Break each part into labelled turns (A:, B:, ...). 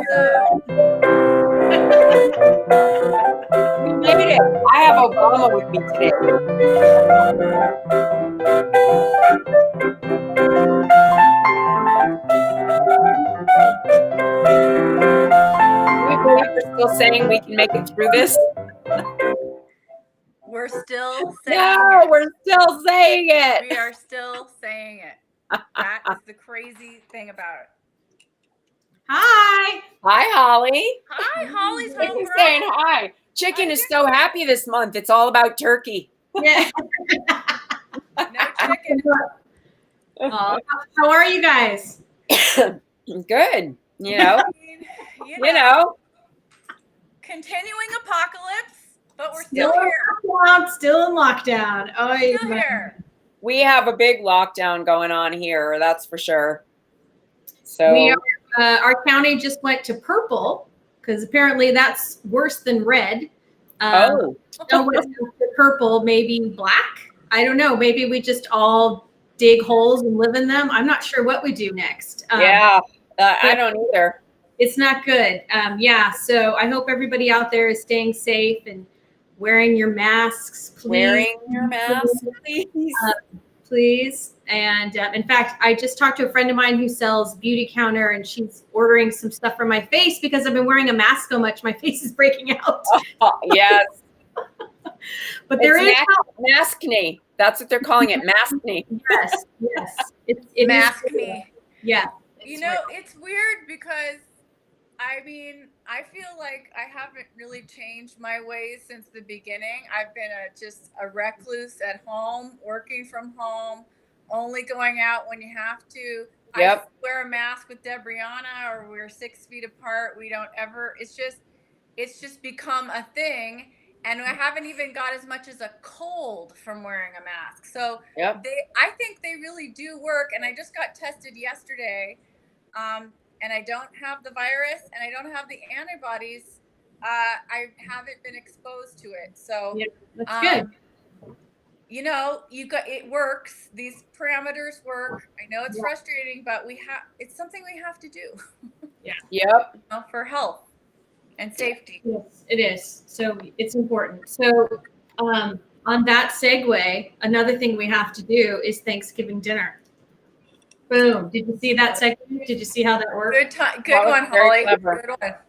A: episode.
B: We made it. I have Obama with me today. We believe we're still saying we can make it through this.
A: We're still saying
B: No,
A: it.
B: we're still saying it.
A: We are still saying it. That is the crazy thing about it.
C: Hi.
B: Hi, Holly.
A: Hi, Hollie's
B: Thank
A: home
B: you for saying
A: girl.
B: hi. Chicken is so happy this month. It's all about turkey.
C: Yeah.
A: No chicken.
C: How are you guys?
B: Good. You know,
A: You
B: know.
A: Continuing apocalypse, but we're still here.
C: Still in lockdown. Oh,
A: Still here.
B: We have a big lockdown going on here. That's for sure. So
C: we are, our county just went to purple because apparently that's worse than red. So what's purple? Maybe black? I don't know. Maybe we just all dig holes and live in them. I'm not sure what we do next.
B: I don't either.
C: It's not good. So I hope everybody out there is staying safe and wearing your masks, please.
B: Wearing your mask, please.
C: Please. And in fact, I just talked to a friend of mine who sells beauty counter, and she's ordering some stuff for my face because I've been wearing a mask so much, my face is breaking out.
B: Oh, yes.
C: But there is
B: maskne. That's what they're calling it, maskne.
C: Yes. It
A: maskne.
C: Yeah.
A: It's weird because I feel like I haven't really changed my ways since the beginning. I've been just a recluse at home, working from home, only going out when you have to.
B: Yep.
A: I wear a mask with Debriana, or we're 6 feet apart. We don't ever. It's just become a thing, and I haven't even got as much as a cold from wearing a mask. So I think they really do work. And I just got tested yesterday. And I don't have the virus, and I don't have the antibodies. I haven't been exposed to it, so
C: that's good.
A: It works. These parameters work. I know it's frustrating, but it's something we have to do.
C: Yeah.
B: Yep.
A: For health and safety.
C: Yes, it is. So it's important. So on that segue, another thing we have to do is Thanksgiving dinner. Boom. Did you see that segment? Did you see how that worked?
A: Good one, Holly.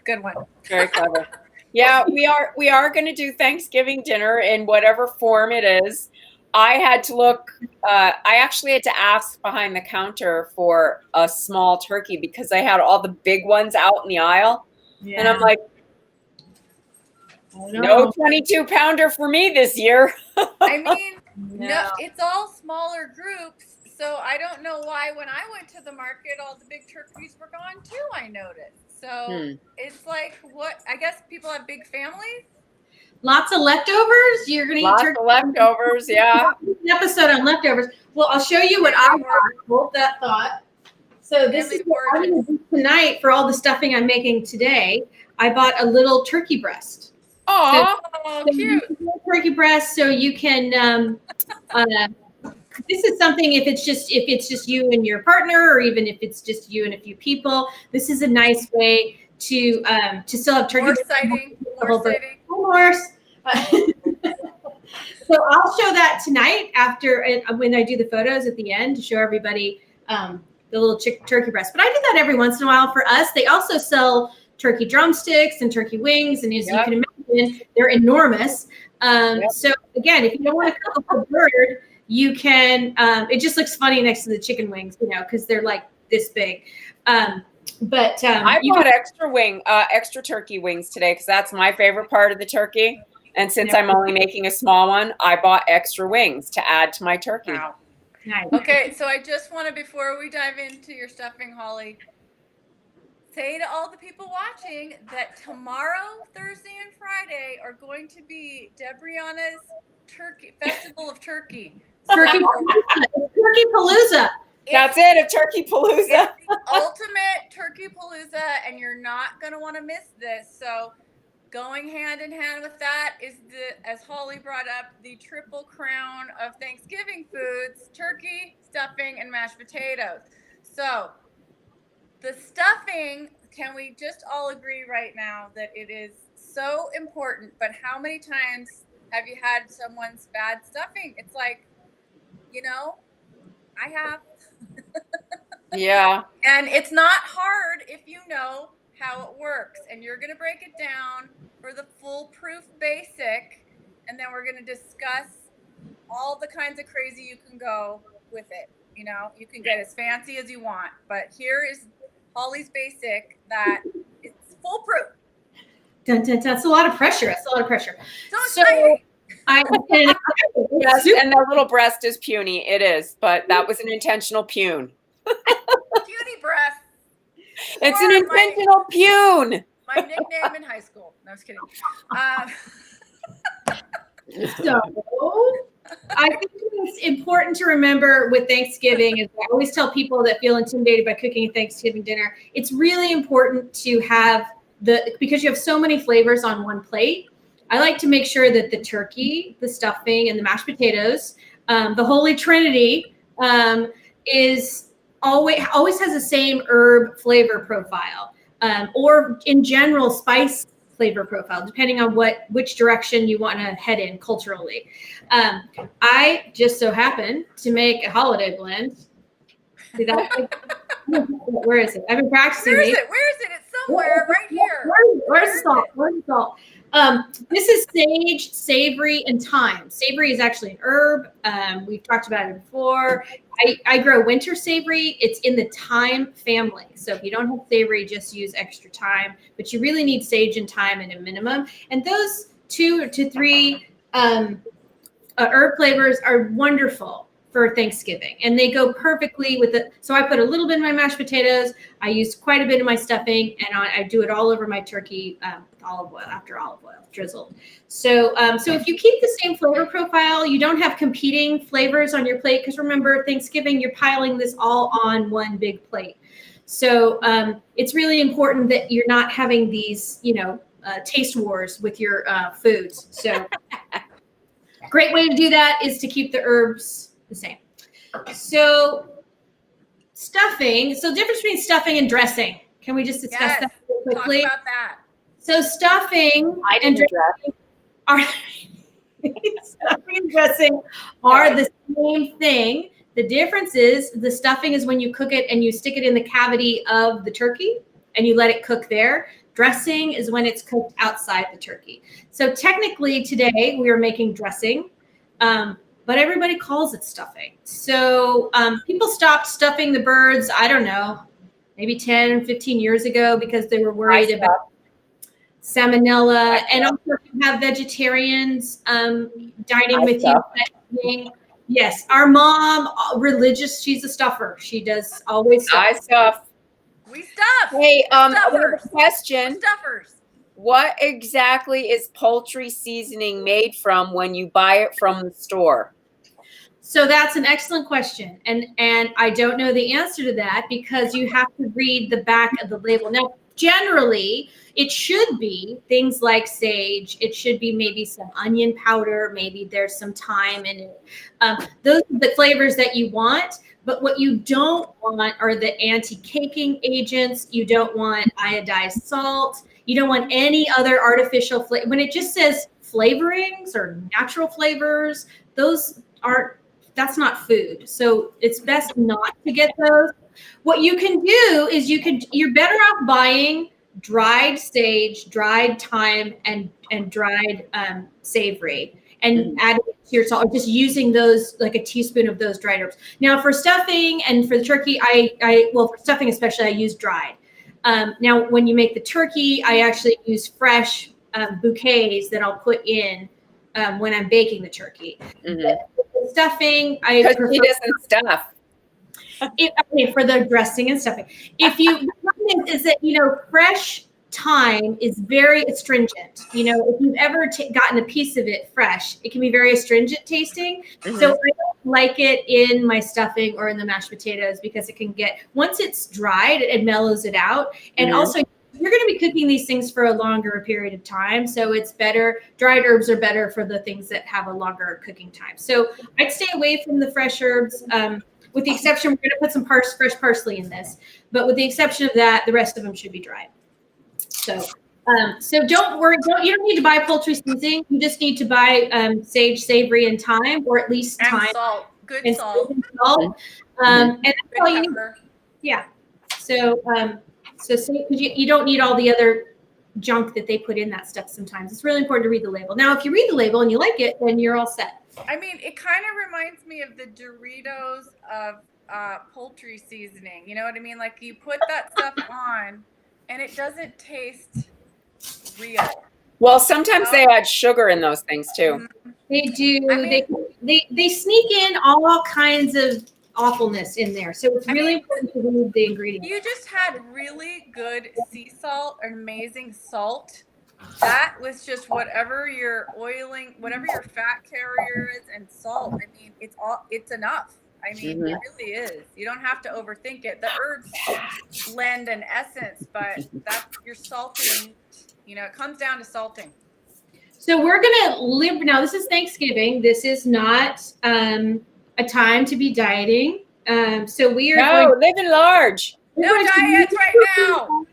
A: Good one.
B: Very clever. Yeah, we are going to do Thanksgiving dinner in whatever form it is. I had to look. I actually had to ask behind the counter for a small turkey because I had all the big ones out in the aisle. Yeah. And I'm like, no 22-pounder for me this year.
A: No, it's all smaller groups. So I don't know why when I went to the market, all the big turkeys were gone too, I noticed. So It's like, what? I guess people have big families.
C: Lots of leftovers? You're going to eat turkey?
B: Lots of leftovers, yeah.
C: An episode on leftovers. Well, I'll show you what I got. Hold that thought. So this is what I'm going to do tonight for all the stuffing I'm making today. I bought a little turkey breast.
A: Oh, cute.
C: Turkey breast, so you can this is something if it's just you and your partner, or even if it's just you and a few people, this is a nice way to still have turkey.
A: More exciting.
C: So I'll show that tonight when I do the photos at the end to show everybody the little turkey breast. But I do that every once in a while for us. They also sell turkey drumsticks and turkey wings, and as you can imagine, they're enormous. So again, if you don't want to cook a whole bird, you can, it just looks funny next to the chicken wings, because they're like this big. I
B: bought extra turkey wings today because that's my favorite part of the turkey. And since I'm only making a small one, I bought extra wings to add to my turkey.
A: Wow. Nice. Okay, so I just want to, before we dive into your stuffing, Holly, say to all the people watching that tomorrow, Thursday, and Friday are going to be Debriana's Festival of Turkey.
C: Turkey Palooza.
B: That's it, a Turkey Palooza.
A: It's the ultimate Turkey Palooza, and you're not going to want to miss this. So going hand in hand with that is, as Holly brought up, the triple crown of Thanksgiving foods: turkey, stuffing, and mashed potatoes. So the stuffing, can we just all agree right now that it is so important? But how many times have you had someone's bad stuffing? It's like, I have.
B: Yeah.
A: And it's not hard if you know how it works. And you're going to break it down for the foolproof basic. And then we're going to discuss all the kinds of crazy you can go with it. You can get as fancy as you want. But here is Hollie's basic that it's foolproof.
C: Dun, dun, dun. That's a lot of pressure. That's a lot of pressure.
A: So
B: yes, and the little breast is puny. It is, but that was an intentional pune.
A: Puny breast.
B: It's an intentional pune.
A: My nickname in high school. No, I was kidding.
C: So I think it's important to remember with Thanksgiving, is I always tell people that feel intimidated by cooking a Thanksgiving dinner, it's really important to have because you have so many flavors on one plate. I like to make sure that the turkey, the stuffing, and the mashed potatoes, the Holy Trinity, is always has the same herb flavor profile, or in general spice flavor profile, depending on which direction you want to head in culturally. I just so happen to make a holiday blend. See that? Where is it? I've been practicing.
A: Where is it? It's somewhere right here.
C: Where's the salt? Where's the salt? This is sage, savory, and thyme. Savory is actually an herb. We've talked about it before. I grow winter savory. It's in the thyme family. So if you don't have savory, just use extra thyme. But you really need sage and thyme at a minimum. And those 2 to 3 herb flavors are wonderful for Thanksgiving, and they go perfectly with it. So I put a little bit in my mashed potatoes. I used quite a bit in my stuffing, and I do it all over my turkey, olive oil drizzled. So if you keep the same flavor profile, you don't have competing flavors on your plate, because remember, Thanksgiving, you're piling this all on one big plate. So it's really important that you're not having these, taste wars with your foods. So great way to do that is to keep the herbs the same. So stuffing. So difference between stuffing and dressing. Can we just discuss that quickly?
A: Talk about that.
C: So stuffing and dressing are stuffing and dressing are the same thing. The difference is the stuffing is when you cook it and you stick it in the cavity of the turkey and you let it cook there. Dressing is when it's cooked outside the turkey. So technically today we are making dressing. But everybody calls it stuffing. So people stopped stuffing the birds, I don't know, maybe 10 or 15 years ago, because they were worried about salmonella. And also you have vegetarians dining with you. Yes, our mom, religious, she's a stuffer. She does always stuff.
B: I stuff.
A: We stuff.
B: Hey, I have a question.
A: We're stuffers.
B: What exactly is poultry seasoning made from when you buy it from the store?
C: So that's an excellent question. And I don't know the answer to that, because you have to read the back of the label. Now, generally, it should be things like sage. It should be maybe some onion powder. Maybe there's some thyme in it. Those are the flavors that you want. But what you don't want are the anti-caking agents. You don't want iodized salt. You don't want any other artificial flavor. When it just says flavorings or natural flavors, that's not food. So it's best not to get those. What you can do is you're better off buying dried sage, dried thyme, and dried savory, and adding it to your salt, or just using those, like a teaspoon of those dried herbs. Now for stuffing and for the turkey, for stuffing especially, I use dried. Now when you make the turkey, I actually use fresh bouquets that I'll put in when I'm baking the turkey. Stuffing, because
B: he doesn't stuff.
C: For the dressing and stuffing. Is that fresh thyme is very astringent. If you've ever gotten a piece of it fresh, it can be very astringent tasting. So I don't like it in my stuffing or in the mashed potatoes, because it can get, once it's dried, it mellows it out. And also, you're going to be cooking these things for a longer period of time. So it's better. Dried herbs are better for the things that have a longer cooking time. So I'd stay away from the fresh herbs. with the exception, we're going to put some fresh parsley in this, but with the exception of that, the rest of them should be dried. So, so don't worry. You don't need to buy poultry seasoning. You just need to buy sage, savory, and thyme, or at least
A: And
C: thyme.
A: salt. Good
C: And
A: salt.
C: and that's
A: Good
C: all you need.
A: pepper.
C: Yeah. So, you don't need all the other junk that they put in that stuff sometimes. It's really important to read the label. Now, if you read the label and you like it, then you're all set.
A: I mean, it kind of reminds me of the Doritos of poultry seasoning. You know what I mean? Like you put that stuff on and it doesn't taste real.
B: Well, sometimes they add sugar in those things too.
C: They do.
A: I mean,
C: they sneak in all kinds of awfulness in there. So it's really important to read the ingredients.
A: You just had really good sea salt, amazing salt. That was just whatever your oiling, whatever your fat carrier is, and salt. I mean, it's enough. I mean, it really is. You don't have to overthink it. The herbs lend an essence, but that's your salting. You know, it comes down to salting.
C: So we're gonna live now. This is Thanksgiving. This is not a time to be dieting. So we are
B: living large.
A: No diets right now.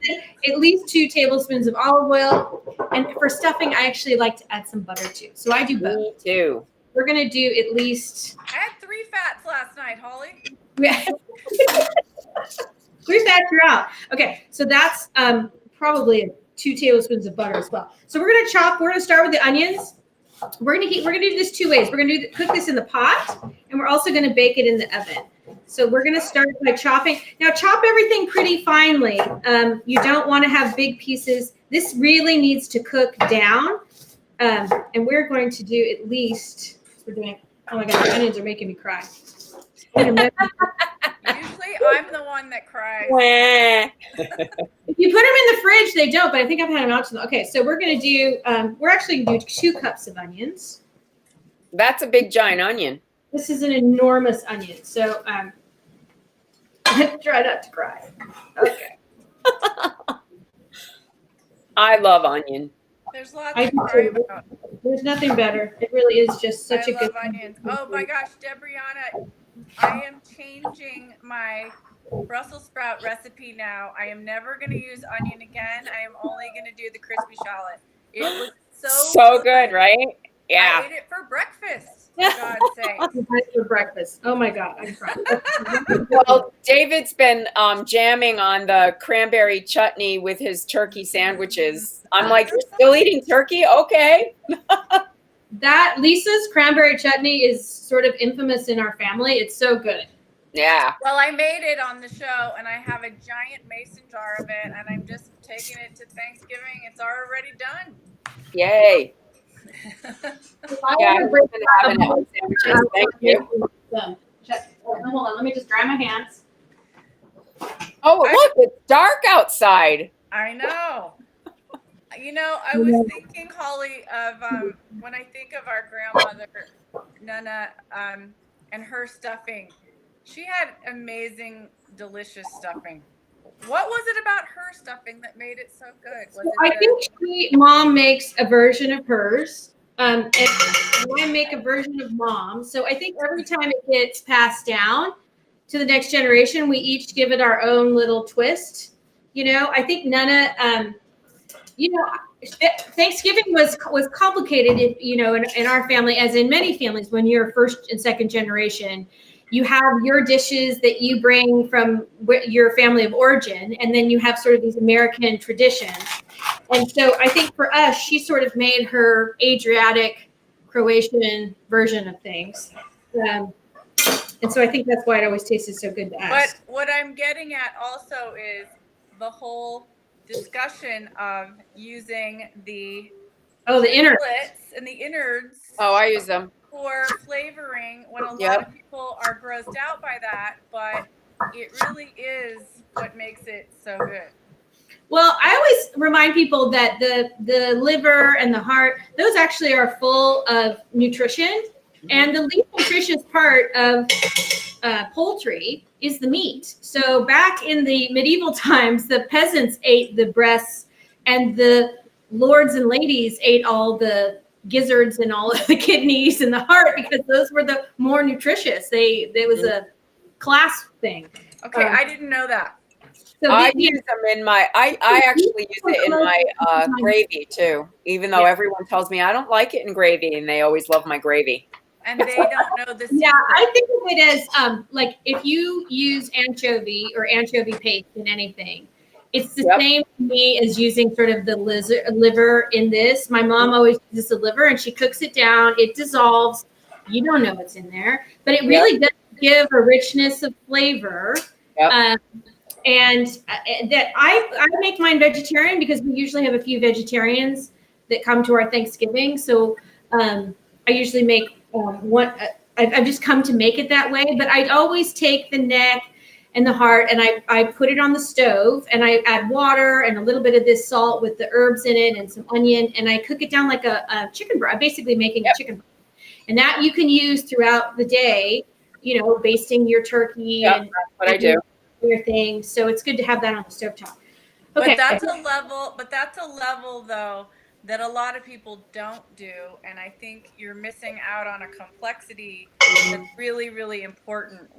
C: At least 2 tablespoons of olive oil, and for stuffing, I actually like to add some butter too. So I do both.
B: Me too.
C: We're gonna do at least.
A: I had 3 fats last night, Holly.
C: 3 fats, you're out. Okay, so that's probably 2 tablespoons of butter as well. So we're gonna chop. We're gonna start with the onions. We're gonna do this 2 ways. We're gonna cook this in the pot, and we're also gonna bake it in the oven. So we're gonna start by chopping. Now chop everything pretty finely. You don't want to have big pieces. This really needs to cook down. And we're going to do at least. We're doing. Oh my God, the onions are making me cry.
A: Usually, I'm the one that cries.
C: If you put them in the fridge, they don't. But I think I've had them out. Okay, so we're gonna do. We're actually gonna do 2 cups of onions.
B: That's a big giant onion.
C: This is an enormous onion. So try not to cry. Okay.
B: I love onion.
A: There's lots to cry about.
C: There's nothing better. It really is just such a good
A: onions. Oh my gosh, Debriana, I am changing my Brussels sprout recipe now. I am never going to use onion again. I am only going to do the crispy shallot. It was so
B: good, right? Yeah.
A: I ate it for breakfast. For God's sake.
C: For breakfast. Oh my God, I'm crying.
B: Well, David's been jamming on the cranberry chutney with his turkey sandwiches. I'm like, you're still eating turkey? Okay.
C: That Lisa's cranberry chutney is sort of infamous in our family. It's so good.
B: Yeah.
A: Well, I made it on the show, and I have a giant mason jar of it, and I'm just taking it to Thanksgiving. It's already done.
B: Yay.
C: Yeah,
B: I've been having it with sandwiches. Thank you.
C: Hold on, let me just dry my hands.
B: Oh, look, it's dark outside.
A: I know. You know, I was thinking, Holly, of when I think of our grandmother, Nana, and her stuffing. She had amazing, delicious stuffing. What was it about her stuffing that made it so good?
C: I think Mom makes a version of hers, and I make a version of Mom. So I think every time it gets passed down to the next generation, we each give it our own little twist. You know, I think Nana, you know, Thanksgiving was complicated, in our family, as in many families, when you're first and second generation. You have your dishes that you bring from your family of origin, and then you have sort of these American traditions. And so I think for us, she sort of made her Adriatic, Croatian version of things. And so I think that's why it always tasted so good to us.
A: But what I'm getting at also is the whole discussion of using the
C: innards
A: and the innards.
B: Oh, I use them
A: for flavoring, when a lot of people are grossed out by that, but it really is what makes it so good.
C: Well, I always remind people that the liver and the heart, those actually are full of nutrition. And the least nutritious part of poultry is the meat. So back in the medieval times, the peasants ate the breasts, and the lords and ladies ate all the gizzards and all of the kidneys and the heart, because those were the more nutritious. It was class thing.
A: Okay, I didn't know that.
C: So
B: I use them in my, I actually use it in my gravy too, even though everyone tells me I don't like it in gravy, and they always love my gravy.
A: And they don't know the secret.
C: Yeah, I think of it as like if you use anchovy or anchovy paste in anything, it's the same to me as using sort of the liver in this. My mom always uses the liver, and she cooks it down. It dissolves. You don't know what's in there, but it really does give a richness of flavor. And that I make mine vegetarian because we usually have a few vegetarians that come to our Thanksgiving. So I usually make one. I've just come to make it that way. But I always take the neck and the heart, and I put it on the stove, and I add water and a little bit of this salt with the herbs in it and some onion, and I cook it down like a chicken broth. I'm basically making a chicken broth, and that you can use throughout the day. You know, basting your turkey.
B: And
C: that's
B: what I do.
C: Your thing. So it's good to have that on the stovetop.
A: Okay. But that's a level though that a lot of people don't do, and I think you're missing out on a complexity that's really, really important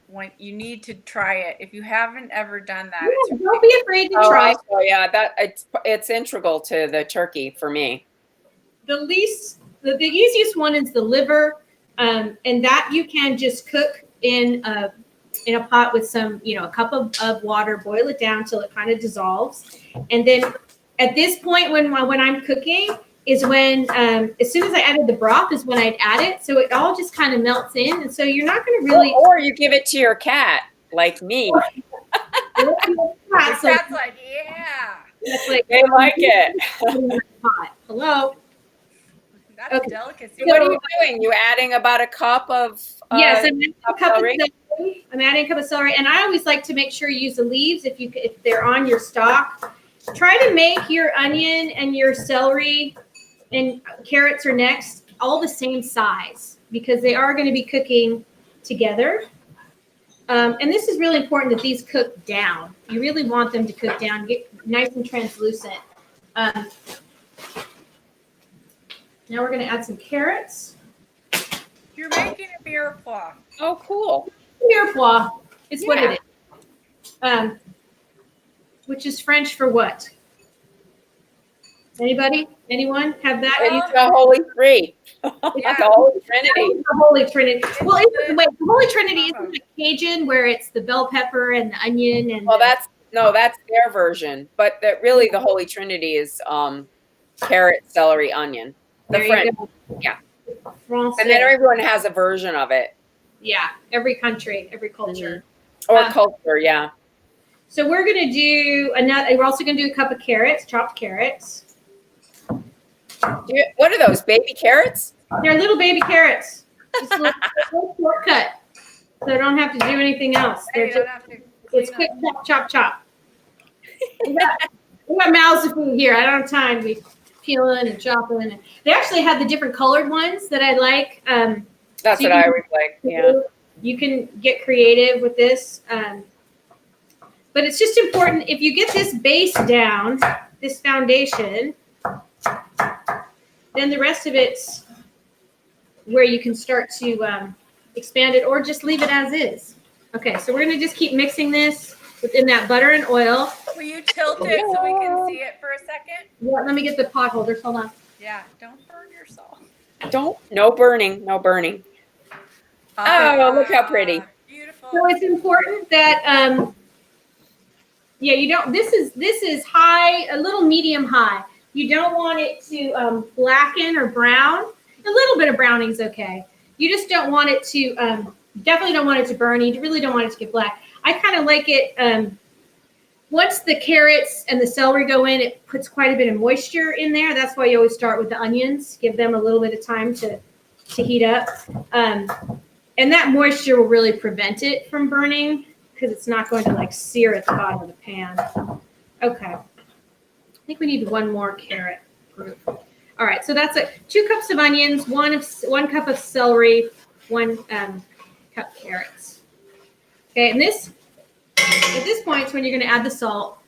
A: when you need to try it. If you haven't ever done that,
C: don't be afraid to try.
B: Oh yeah, that it's integral to the turkey for me.
C: The easiest one is the liver, and that you can just cook in a pot with some, a cup of water, boil it down till it kind of dissolves. And then at this point, when I'm cooking is when, as soon as I added the broth is when I'd add it. So it all just kind of melts in. And so you're not going to really.
B: Or you give it to your cat, like me.
A: The cat's like, yeah.
C: Like,
B: they like it.
C: Hello.
A: That's a delicacy.
B: So what are you doing? You adding about a cup of
C: yes, I'm adding a cup of celery. I'm adding a cup of celery, and I always like to make sure you use the leaves if they're on your stock. Try to make your onion and your celery and carrots are next all the same size because they are going to be cooking together. And this is really important that these cook down. You really want them to cook down, get nice and translucent. Now we're going to add some carrots.
A: You're making a mirepoix.
B: Oh, cool.
C: Mirepoix is what it is. Which is French for what? Anybody? Anyone have that?
B: It's the Holy Three. Yeah. The Holy Trinity.
C: The Holy Trinity. Well, the Holy Trinity isn't it Cajun where it's the bell pepper and the onion and.
B: Well, that's their version, but really the Holy Trinity is carrot, celery, onion. The French, yeah.
C: Francais.
B: And then everyone has a version of it.
C: Yeah, every country, every culture.
B: Or culture, yeah.
C: So we're going to do another. We're also going to do a cup of carrots, chopped carrots.
B: What are those, baby carrots?
C: They're little baby carrots. Just a little shortcut, so I don't have to do anything else. It's quick chop, chop. We got mouths to feed here. I don't have time to be peeling and chopping. They actually have the different colored ones that I like.
B: That's what I always like. Yeah.
C: You can get creative with this. But it's just important if you get this base down, this foundation, then the rest of it's where you can start to expand it or just leave it as is. Okay, so we're going to just keep mixing this within that butter and oil.
A: Will you tilt it so we can see it for a second?
C: Yeah, let me get the pot holders. Hold on.
A: Yeah, don't burn yourself.
B: No burning. Oh, look how pretty.
A: Beautiful.
C: So it's important that you don't. This is high, a little medium high. You don't want it to blacken or brown. A little bit of browning is okay. You just don't want it to. Definitely don't want it to burn. You really don't want it to get black. I kind of like it. Once the carrots and the celery go in, it puts quite a bit of moisture in there. That's why you always start with the onions. Give them a little bit of time to heat up. And that moisture will really prevent it from burning because it's not going to like sear at the bottom of the pan. Okay. I think we need one more carrot. All right. So that's 2 cups of onions, 1 cup of celery, 1 cup carrots. Okay. And at this point is when you're going to add the salt,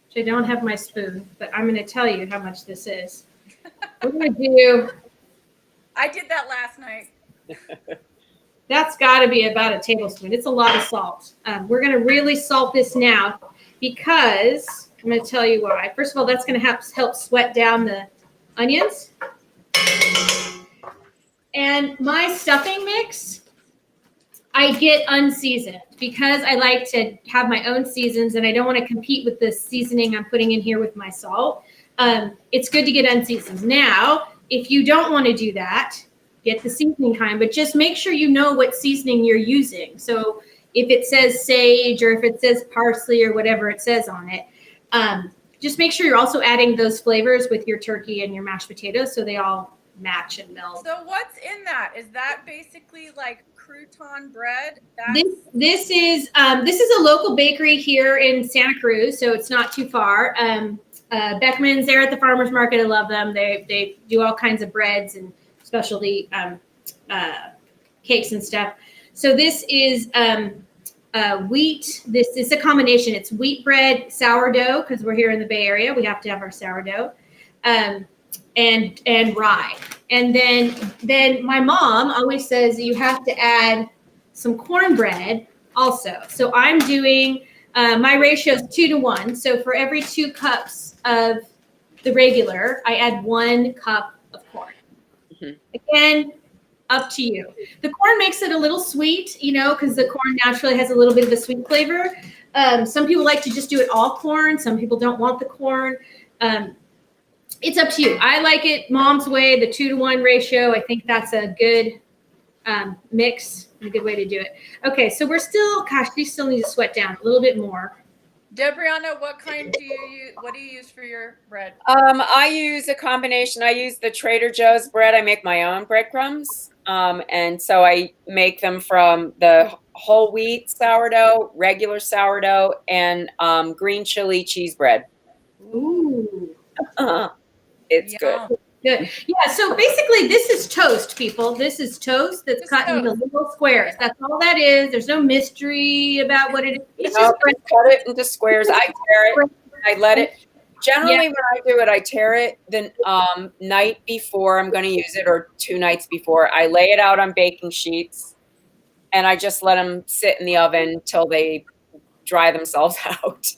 C: which I don't have my spoon, but I'm going to tell you how much this is. We're going to do.
A: I did that last night.
C: That's got to be about a tablespoon. It's a lot of salt. We're going to really salt this now because I'm going to tell you why. First of all, that's going to help sweat down the onions. And my stuffing mix, I get unseasoned because I like to have my own seasons and I don't want to compete with the seasoning I'm putting in here with my salt. It's good to get unseasoned. Now, if you don't want to do that, get the seasoning kind, but just make sure you know what seasoning you're using. So if it says sage or if it says parsley or whatever it says on it, just make sure you're also adding those flavors with your turkey and your mashed potatoes so they all match and meld.
A: So what's in that? Is that basically like crouton bread?
C: This is a local bakery here in Santa Cruz, so it's not too far. Beckman's there at the farmers market. I love them. They do all kinds of breads and specialty cakes and stuff. So this is wheat. This is a combination. It's wheat bread, sourdough, because we're here in the Bay Area. We have to have our sourdough, and rye. And then my mom always says you have to add some cornbread also. So I'm doing my ratio is 2 to 1. So for every 2 cups of the regular, I add 1 cup of corn. Again, up to you. The corn makes it a little sweet, because the corn naturally has a little bit of a sweet flavor. Some people like to just do it all corn. Some people don't want the corn. It's up to you. I like it mom's way, the 2 to 1 ratio. I think that's a good mix and a good way to do it. Okay, so these still need to sweat down a little bit more.
A: Debrianna, what do you use for your bread?
B: I use a combination. I use the Trader Joe's bread. I make my own breadcrumbs. And so I make them from the whole wheat sourdough, regular sourdough, and green chili cheese bread.
C: Ooh.
B: It's good.
C: Good. Yeah, so basically this is toast, people. This is toast that's cut into little squares. That's all that is. There's no mystery about what it is. It's just
B: cut it into squares. I tear it. I let it. Generally, when I do it, I tear it the night before I'm going to use it or 2 nights before. I lay it out on baking sheets, and I just let them sit in the oven till they dry themselves out.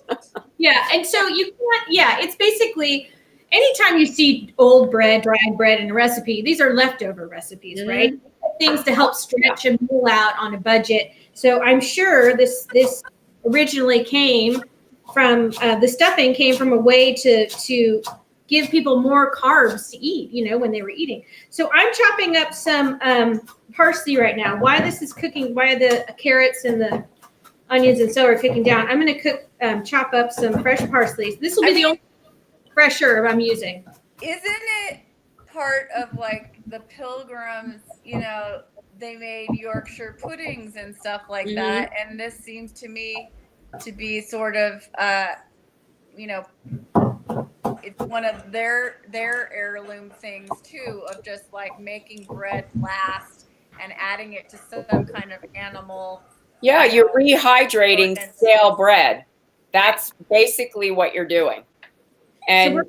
C: Yeah, and so you can't, it's basically anytime you see old bread, dried bread in a recipe, these are leftover recipes, right? Things to help stretch and pull out on a budget. So I'm sure this originally came from, the stuffing came from a way to give people more carbs to eat, when they were eating. So I'm chopping up some parsley right now. Why this is cooking, why the carrots and the onions and celery are cooking down, I'm going to chop up some fresh parsley. This will be the only fresh herb I'm using.
A: Isn't it part of like the Pilgrims, they made Yorkshire puddings and stuff like that, and this seems to me to be sort of it's one of their heirloom things too, of just like making bread last and adding it to some kind of animal.
B: Yeah, you're rehydrating stale bread. That's basically what you're doing. And
C: so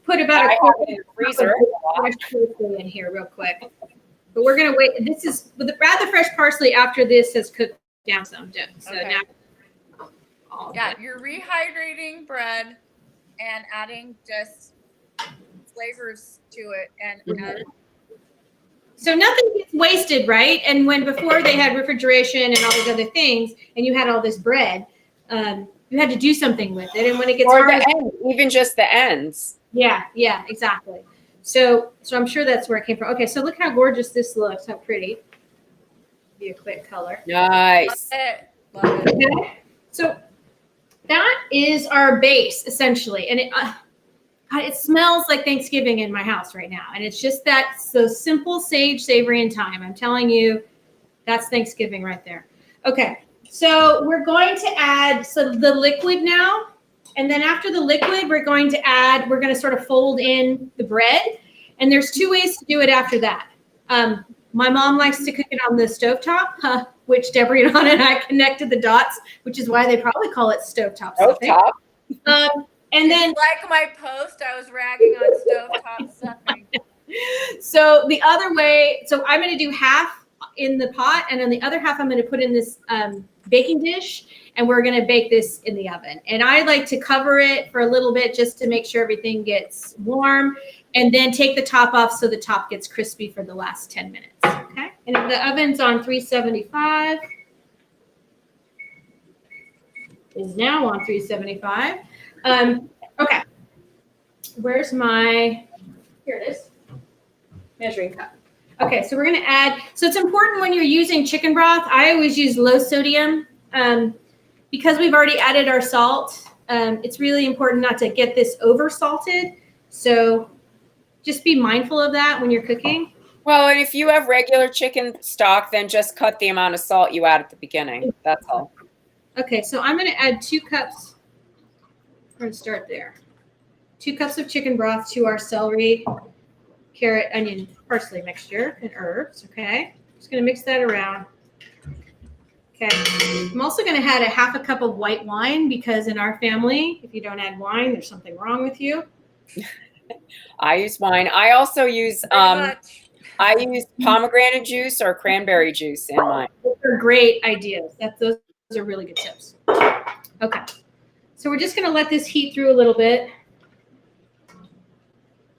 C: put about a quarter in the freezer fresh parsley in here real quick. But we're gonna wait. This is with the rather fresh parsley after this has cooked down some. So now,
A: you're rehydrating bread and adding just flavors to it, and
C: so nothing gets wasted, right? And when before they had refrigeration and all these other things, and you had all this bread, you had to do something with it. And when it gets hard,
B: even just the ends.
C: Yeah, exactly. So I'm sure that's where it came from. Okay, so look how gorgeous this looks. How pretty. Be a quick color.
B: Nice.
A: Love it.
C: Okay. So that is our base essentially, and it smells like Thanksgiving in my house right now. And it's just that so simple, sage, savory, and thyme. I'm telling you, that's Thanksgiving right there. Okay. So we're going to add the liquid now. And then after the liquid, we're going to sort of fold in the bread. And there's 2 ways to do it after that. My mom likes to cook it on the stovetop, which Debrianna and I connected the dots, which is why they probably call it stovetop stuffing. And then
A: like my post, I was ragging on stovetop stuffing.
C: So the other way, so I'm going to do half in the pot, and on the other half, I'm going to put in this baking dish, and we're going to bake this in the oven. And I like to cover it for a little bit just to make sure everything gets warm, and then take the top off so the top gets crispy for the last 10 minutes. Okay. And the oven's on 375. Is now on 375. Okay. Where's my, here it is, measuring cup. Okay, so we're going to add, so it's important when you're using chicken broth, I always use low sodium. Because we've already added our salt, it's really important not to get this over salted. So just be mindful of that when you're cooking.
B: Well, and if you have regular chicken stock, then just cut the amount of salt you add at the beginning. That's all.
C: Okay, so I'm going to add 2 cups. We're going to start there. 2 cups of chicken broth to our celery, carrot, onion, parsley mixture and herbs. Okay, just going to mix that around. Okay, I'm also going to add a 1/2 cup of white wine because in our family, if you don't add wine, there's something wrong with you.
B: I use wine. I also use I use pomegranate juice or cranberry juice in mine.
C: Those are great ideas. Those are really good tips. Okay, so we're just going to let this heat through a little bit.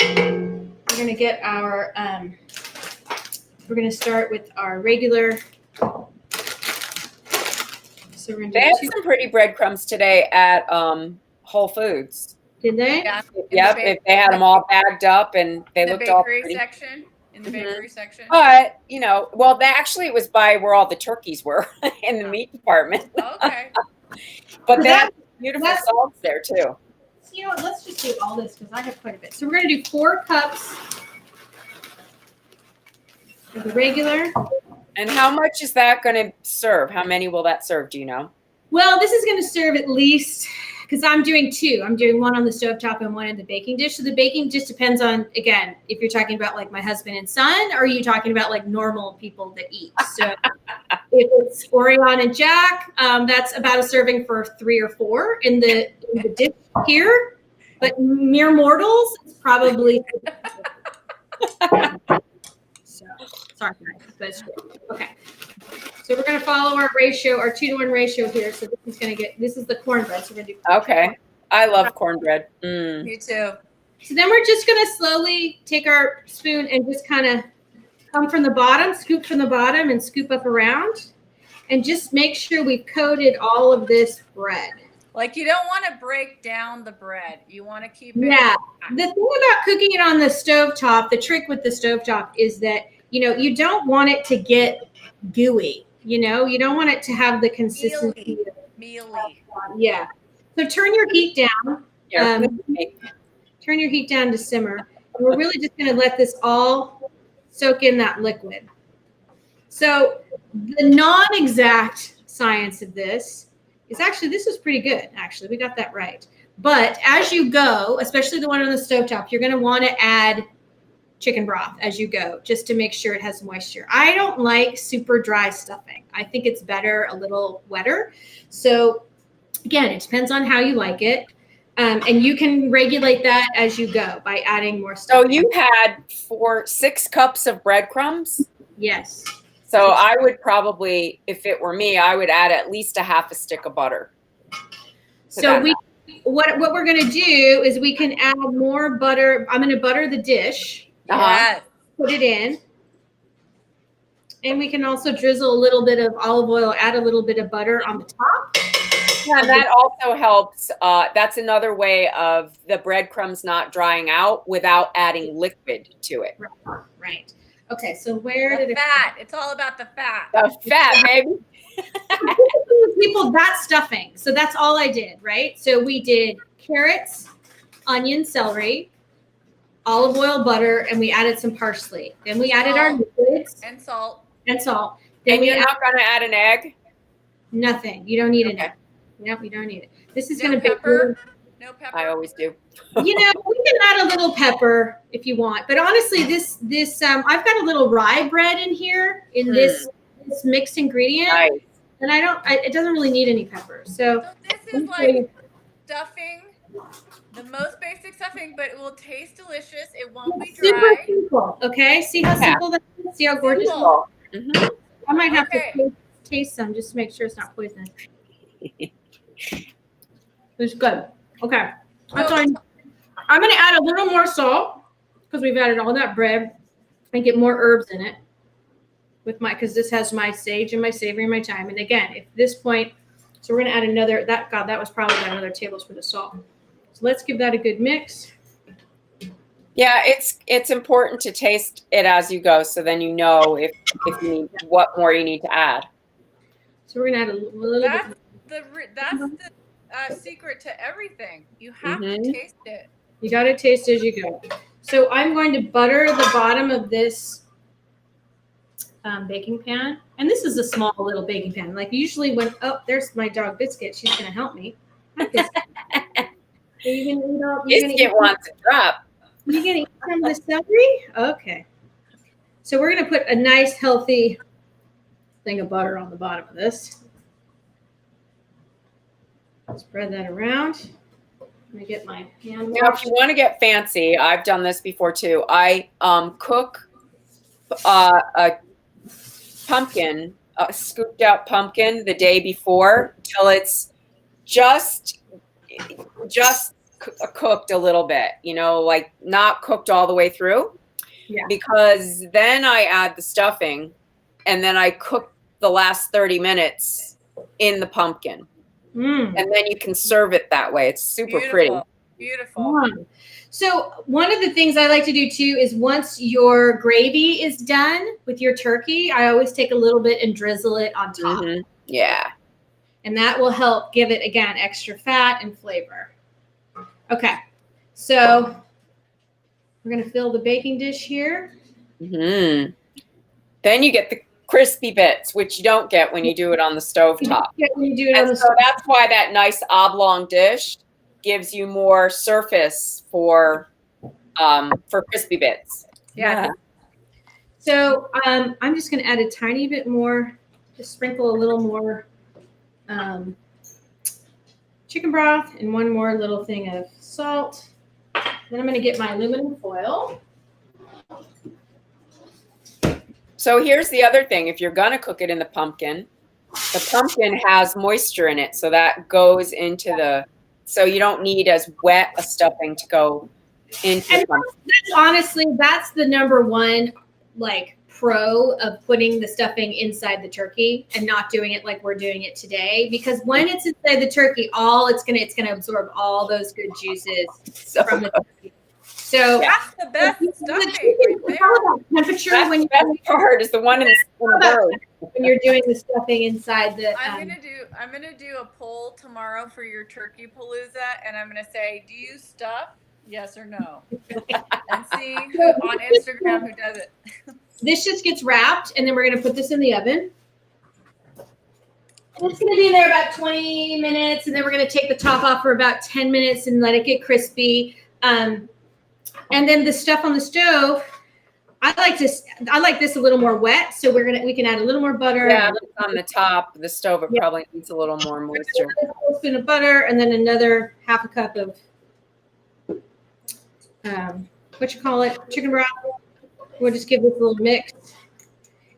C: We're going to get our, we're going to start with our regular. So we're going to
B: They had some pretty breadcrumbs today at Whole Foods.
C: Did they?
A: Yeah.
B: Yep, if they had them all bagged up and they looked all pretty.
A: In the bakery section.
B: But, you know, well, actually it was by where all the turkeys were in the meat department.
A: Okay.
B: But they had beautiful salts there too.
C: You know what? Let's just do all this because I have quite a bit. So we're going to do 4 cups of the regular.
B: And how much is that going to serve? How many will that serve? Do you know?
C: Well, this is going to serve at least, because I'm doing 2. I'm doing 1 on the stovetop and 1 in the baking dish. So the baking dish depends on, again, if you're talking about like my husband and son, or are you talking about like normal people that eat? So if it's Orion and Jack, that's about a serving for 3 or 4 in the dish here. But mere mortals, it's probably. So sorry, guys, but it's true. Okay. So we're going to follow our ratio, our 2-to-1 ratio here. So this is going to get, this is the cornbread. So we're going to do.
B: Okay. I love cornbread.
A: Me too.
C: So then we're just going to slowly take our spoon and just kind of come from the bottom, scoop from the bottom and scoop up around. And just make sure we've coated all of this bread.
A: Like you don't want to break down the bread. You want to keep it.
C: Yeah. The thing about cooking it on the stovetop, the trick with the stovetop is that, you know, you don't want it to get gooey. You know, you don't want it to have the consistency.
A: Mealy.
C: Yeah. So turn your heat down.
B: Yeah.
C: Turn your heat down to simmer. And we're really just going to let this all soak in that liquid. So the non-exact science of this is actually, this is pretty good. Actually, we got that right. But as you go, especially the one on the stovetop, you're going to want to add chicken broth as you go, just to make sure it has moisture. I don't like super dry stuffing. I think it's better a little wetter. So again, it depends on how you like it. And you can regulate that as you go by adding more stuff.
B: So you had 6 cups of breadcrumbs?
C: Yes.
B: So I would probably, if it were me, I would add at least a 1/2 stick of butter.
C: So what we're going to do is we can add more butter. I'm going to butter the dish.
A: Yes.
C: Put it in. And we can also drizzle a little bit of olive oil, add a little bit of butter on the top.
B: Yeah, that also helps. That's another way of the breadcrumbs not drying out without adding liquid to it.
C: Right. Okay, so where did
A: fat? It's all about the fat.
B: The fat, baby.
C: People, that's stuffing. So that's all I did, right? So we did carrots, onion, celery, olive oil, butter, and we added some parsley. Then we added our liquids.
A: And salt.
C: And salt. Then
B: And you're not going to add an egg?
C: Nothing. You don't need an egg. Nope, you don't need it. This is going to be
A: No pepper.
B: I always do.
C: You know, we can add a little pepper if you want. But honestly, this I've got a little rye bread in here in this mixed ingredient.
B: Nice.
C: And it doesn't really need any pepper. So
A: this is like stuffing, the most basic stuffing, but it will taste delicious. It won't be dry.
C: Super simple. Okay. See how simple that is? See how gorgeous?
A: Simple.
C: I might have
A: Okay.
C: to taste some just to make sure it's not poisonous. It's good. Okay. That's fine. I'm going to add a little more salt because we've added all that bread and get more herbs in it with my, because this has my sage and my savory and my thyme. And again, at this point, so we're going to add another, that was probably about another tablespoon of salt. So let's give that a good mix.
B: Yeah, it's important to taste it as you go, so then you know if you need what more you need to add.
C: So we're going to add a little bit.
A: That's the secret to everything. You have to taste it.
C: You got to taste as you go. So I'm going to butter the bottom of this baking pan. And this is a small little baking pan. Like usually when, oh, there's my dog Biscuit. She's going to help me. Biscuit.
B: Biscuit wants a drop.
C: You going to eat some of the celery? Okay. So we're going to put a nice healthy thing of butter on the bottom of this. Spread that around. Let me get my hand washed.
B: Now, if you want to get fancy, I've done this before too. I cook a pumpkin, a scooped out pumpkin the day before till it's just cooked a little bit, you know, like not cooked all the way through.
C: Yeah.
B: Because then I add the stuffing and then I cook the last 30 minutes in the pumpkin. And then you can serve it that way. It's super pretty.
A: Beautiful.
C: So one of the things I like to do too is once your gravy is done with your turkey, I always take a little bit and drizzle it on top.
B: Yeah.
C: And that will help give it, again, extra fat and flavor. Okay. So we're going to fill the baking dish here.
B: Then you get the crispy bits, which you don't get when you do it on the stove top. So that's why that nice oblong dish gives you more surface for crispy bits.
A: Yeah.
C: So I'm just going to add a tiny bit more, just sprinkle a little more chicken broth and one more little thing of salt. Then I'm going to get my aluminum foil.
B: So here's the other thing. If you're going to cook it in the pumpkin has moisture in it. So that goes into so you don't need as wet a stuffing to go into the pumpkin.
C: That's the number one, like, pro of putting the stuffing inside the turkey and not doing it like we're doing it today. Because when it's inside the turkey, it's going to absorb all those good juices from the turkey. So
A: that's the best stuffing right there.
C: Temperature
B: that's
C: when
B: the best part is the one in the bird.
C: When you're doing the stuffing inside the.
A: I'm gonna do a poll tomorrow for your turkey palooza, and I'm gonna say, do you stuff? Yes or no? And see who on Instagram who does it.
C: This just gets wrapped, and then we're gonna put this in the oven. And it's gonna be in there about 20 minutes, and then we're gonna take the top off for about 10 minutes and let it get crispy. And then the stuff on the stove, I like this a little more wet, so we can add a little more butter.
B: Yeah, on the top of the stove, it probably needs a little more moisture.
C: A tablespoon of butter, and then another half a cup of chicken broth. We'll just give this a little mix.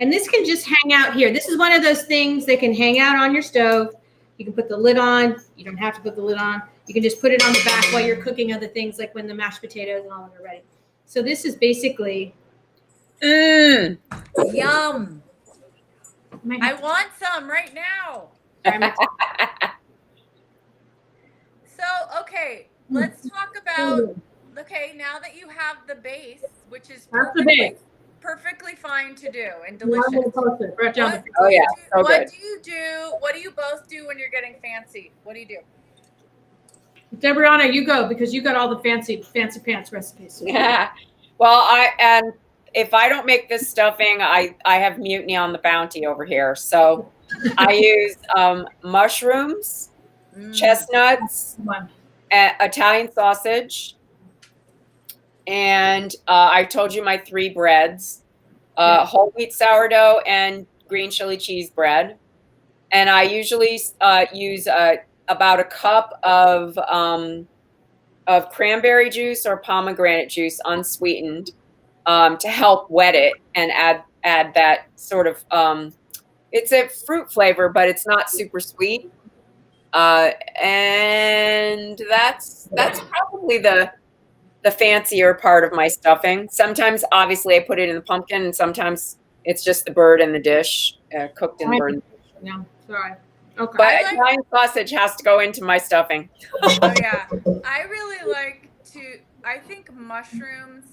C: And this can just hang out here. This is one of those things that can hang out on your stove. You can put the lid on. You don't have to put the lid on. You can just put it on the back while you're cooking other things, like when the mashed potatoes and all of them are ready. So this is basically.
A: Yum. I want some right now. So, okay, let's talk about, now that you have the base, which is perfectly fine to do and delicious.
B: What do
A: you both do when you're getting fancy? What do you do?
C: Debriana, you go because you got all the fancy pants recipes.
B: Yeah. Well, if I don't make this stuffing, I have mutiny on the bounty over here. So I use mushrooms, chestnuts, Italian sausage, and I told you my 3 breads, whole wheat sourdough and green chili cheese bread. And I usually use about a cup of cranberry juice or pomegranate juice unsweetened to help wet it and add that sort of It's a fruit flavor, but it's not super sweet. And that's probably the fancier part of my stuffing. Sometimes, obviously, I put it in the pumpkin, and sometimes it's just the bird in the dish, cooked in the bird.
C: No, sorry. Okay.
B: But Italian sausage has to go into my stuffing.
A: Oh yeah, I really like to. I think mushrooms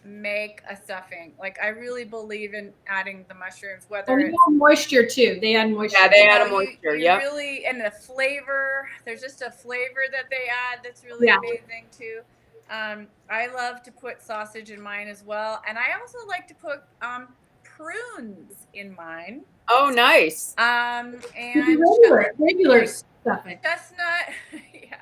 A: make a stuffing. Like I really believe in adding the mushrooms, whether
C: they
A: it's
C: add moisture too. They add moisture.
B: Yeah, they
A: you
B: add
A: know,
B: a moisture.
A: you
B: Yep.
A: really, and the flavor. There's just a flavor that they add that's really amazing too. I love to put sausage in mine as well, and I also like to put prunes in mine.
B: Oh, nice.
A: And
C: regular stuffing.
A: Chestnut, yeah,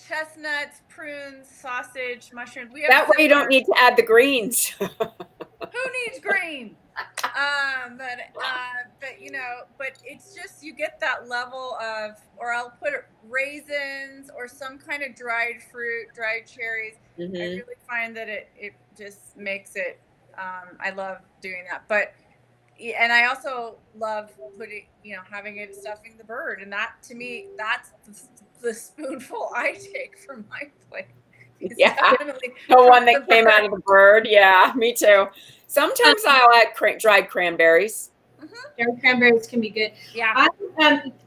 A: chestnuts, prunes, sausage, mushrooms. We have
B: That way you don't need to add the greens.
A: Who needs green? But you know, but it's just you get that level of, or I'll put raisins or some kind of dried fruit, dried cherries.
B: Mm-hmm.
A: I really find that it just makes it. I love doing that, but. And I also love putting, having it stuffing the bird. And that, to me, that's the spoonful I take from my plate.
B: Yeah, the one that came out of the bird. Yeah, me too. Sometimes I'll add dried cranberries.
C: Dried cranberries can be good.
A: Yeah.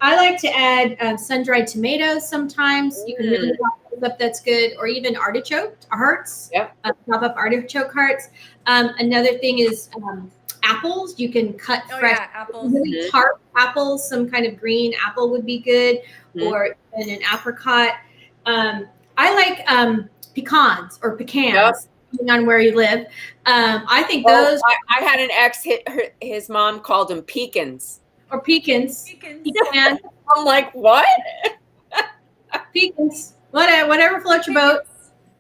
C: I like to add sun-dried tomatoes sometimes. You can really chop up, that's good. Or even artichoke hearts.
B: Yep.
C: Chop up artichoke hearts. Another thing is apples. You can cut fresh,
A: apples.
C: Really tart apples. Some kind of green apple would be good, or an apricot. I like pecans or pecans, depending on where you live. I think those.
B: I had an ex. His mom called them pecans.
C: Or pecans.
B: Pecan. I'm like, what?
C: Pecans. Whatever floats your boat.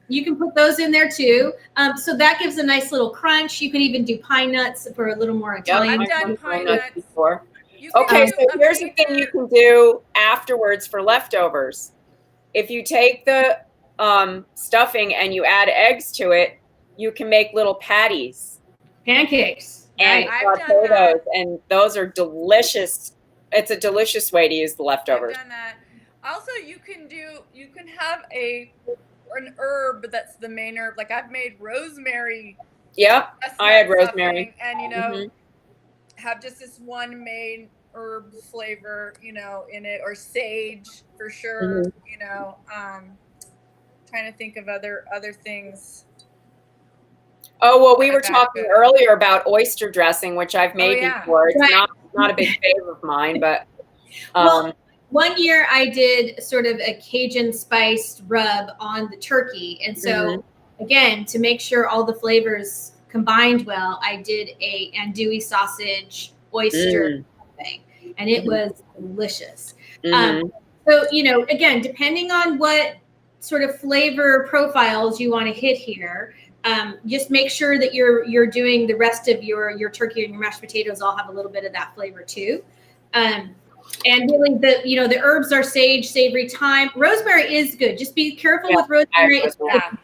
C: You can put those in there too. So that gives a nice little crunch. You could even do pine nuts for a little more Italian.
A: I've done pine nuts
B: before. Okay, so here's the thing you can do afterwards for leftovers. If you take the stuffing and you add eggs to it, you can make little patties.
C: Pancakes.
B: And saute those, and those are delicious. It's a delicious way to use the leftovers.
A: I've done that. Also, you can have an herb that's the main herb. Like I've made rosemary.
B: Yep, I had rosemary.
A: And have just this one main herb flavor, in it, or sage for sure. Trying to think of other things.
B: Oh, well, we were talking earlier about oyster dressing, which I've made before. It's not a big favorite of mine, but
C: one year I did sort of a Cajun spiced rub on the turkey. And so again, to make sure all the flavors combined well, I did a andouille sausage oyster thing, and it was delicious. So, again, depending on what sort of flavor profiles you want to hit here, just make sure that you're doing the rest of your turkey and your mashed potatoes all have a little bit of that flavor too. And really, the herbs are sage, savory, thyme. Rosemary is good. Just be careful with rosemary. It's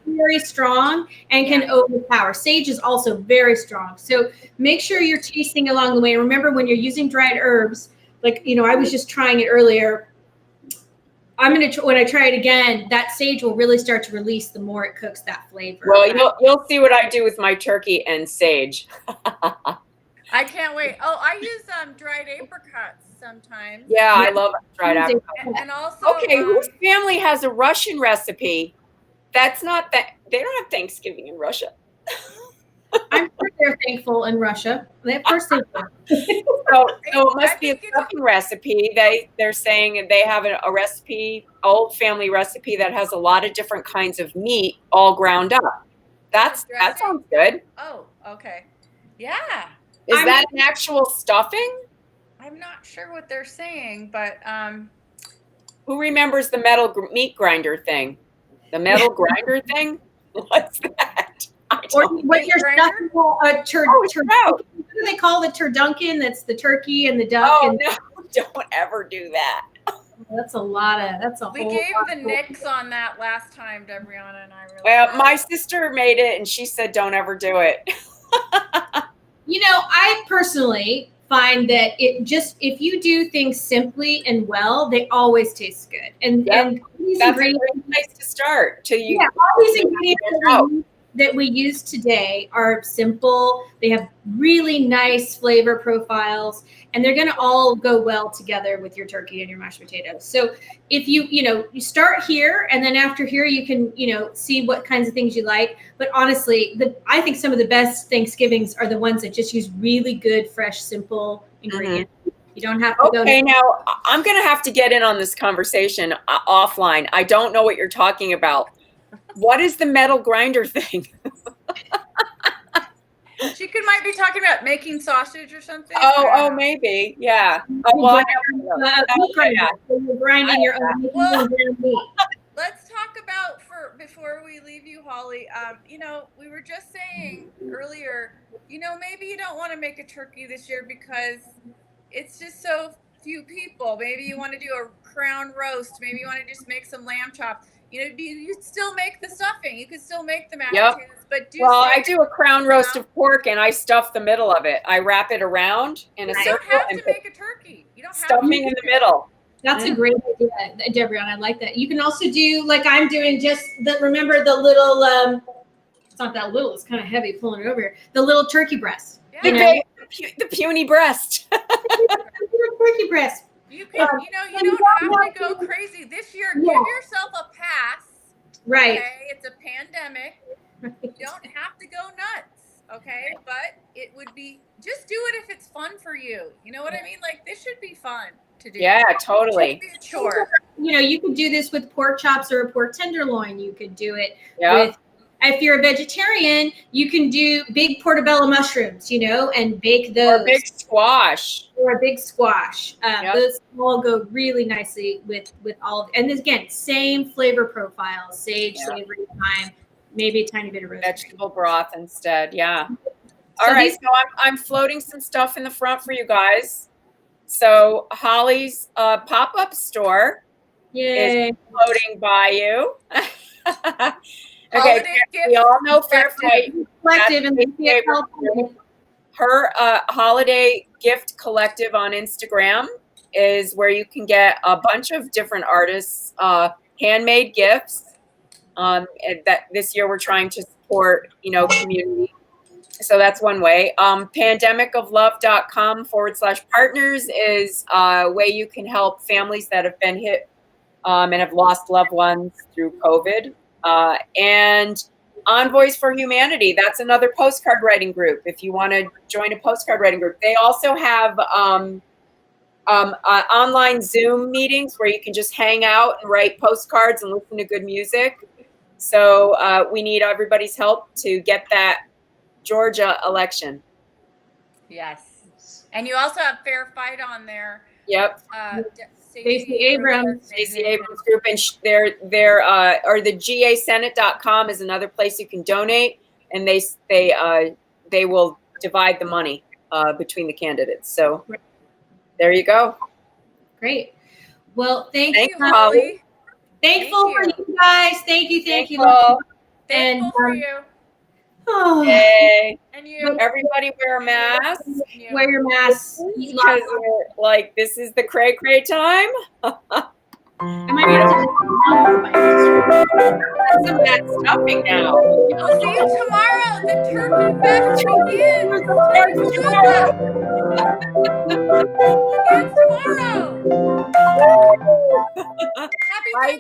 C: very strong and can overpower. Sage is also very strong. So make sure you're tasting along the way. And remember, when you're using dried herbs, like, I was just trying it earlier. When I try it again, that sage will really start to release the more it cooks that flavor.
B: Well, you'll see what I do with my turkey and sage.
A: I can't wait. Oh, I use dried apricots sometimes.
B: Yeah, I love dried apricots.
A: And also,
B: okay, whose family has a Russian recipe? That's not that they don't have Thanksgiving in Russia.
C: I'm sure they're thankful in Russia. Of course they do.
B: So it must be a stuffing recipe. They're saying they have a recipe, old family recipe that has a lot of different kinds of meat all ground up. That sounds good.
A: Oh, okay. Yeah.
B: Is that an actual stuffing?
A: I'm not sure what they're saying, but
B: who remembers the metal meat grinder thing? The metal grinder thing? What's that?
C: Or what you're stuffing what do they call the turduncan? That's the turkey and the duck.
B: Oh, no, don't ever do that.
C: That's a whole.
A: We gave the nix on that last time, Debriana and I.
B: Well, my sister made it, and she said, "Don't ever do it."
C: I personally find that if you do things simply and well, they always taste good. And these
B: that's a
C: ingredients,
B: great place to start. All
C: these ingredients that we use today are simple. They have really nice flavor profiles, and they're going to all go well together with your turkey and your mashed potatoes. So if you start here, and then after here you can see what kinds of things you like. But honestly, I think some of the best Thanksgivings are the ones that just use really good, fresh, simple ingredients. You don't have to go.
B: Okay, now I'm going to have to get in on this conversation offline. I don't know what you're talking about. What is the metal grinder thing?
A: She might be talking about making sausage or something.
B: Oh, maybe. Yeah. Well,
C: you're grinding your own.
A: Well, let's talk about before we leave you, Holly. We were just saying earlier, maybe you don't want to make a turkey this year because it's just so few people. Maybe you want to do a crown roast. Maybe you want to just make some lamb chops. You'd still make the stuffing. You could still make the mashed potatoes, but I
B: do a crown roast of pork, and I stuff the middle of it. I wrap it around in a circle.
A: You don't have to make a turkey. You don't have
B: stuffing in the middle.
C: That's a great idea, Debriana. I like that. You can also do like I'm doing. Remember the little. It's not that little. It's kind of heavy pulling it over here. The little turkey breast.
B: Yeah. The puny breast.
C: Turkey breast.
A: You can, you don't have to go crazy this year. Give yourself a pass.
C: Right.
A: Okay, it's a pandemic. You don't have to go nuts. Okay, but it would be just do it if it's fun for you. You know what I mean? Like this should be fun to do.
B: Yeah, totally.
A: Sure.
C: You could do this with pork chops or a pork tenderloin. You could do it with. If you're a vegetarian, you can do big portobello mushrooms, and bake those.
B: Or a big squash.
C: Those all go really nicely with all. And again, same flavor profile: sage, savory, thyme, maybe a tiny bit of rosemary.
B: Vegetable broth instead. Yeah. All right. So I'm floating some stuff in the front for you guys. So Hollie's pop-up store is floating by you. Okay, we all know Fair Fight. Her holiday gift collective on Instagram is where you can get a bunch of different artists' handmade gifts. And that this year we're trying to support, community. So that's one way. Pandemicoflove.com/partners is a way you can help families that have been hit and have lost loved ones through COVID. And Envoys for Humanity, that's another postcard writing group. If you want to join a postcard writing group, they also have online Zoom meetings where you can just hang out and write postcards and listen to good music. So we need everybody's help to get that Georgia election.
A: Yes. And you also have Fair Fight on there.
B: Yep.
C: Stacey Abrams
B: group, and the GASenate.com is another place you can donate, and they will divide the money between the candidates. So there you go.
C: Great. Well, thank you,
B: Holly.
C: Thankful for you guys. Thank you.
A: Thankful for you.
C: Oh.
B: Yay.
A: And you.
B: Everybody wear a mask.
C: Wear your mask.
B: Because this is the cray time.
C: I might have to
B: some of that stuffing now.
A: We'll see you tomorrow. The Turkey Fest begins. Tomorrow. Happy Thanksgiving.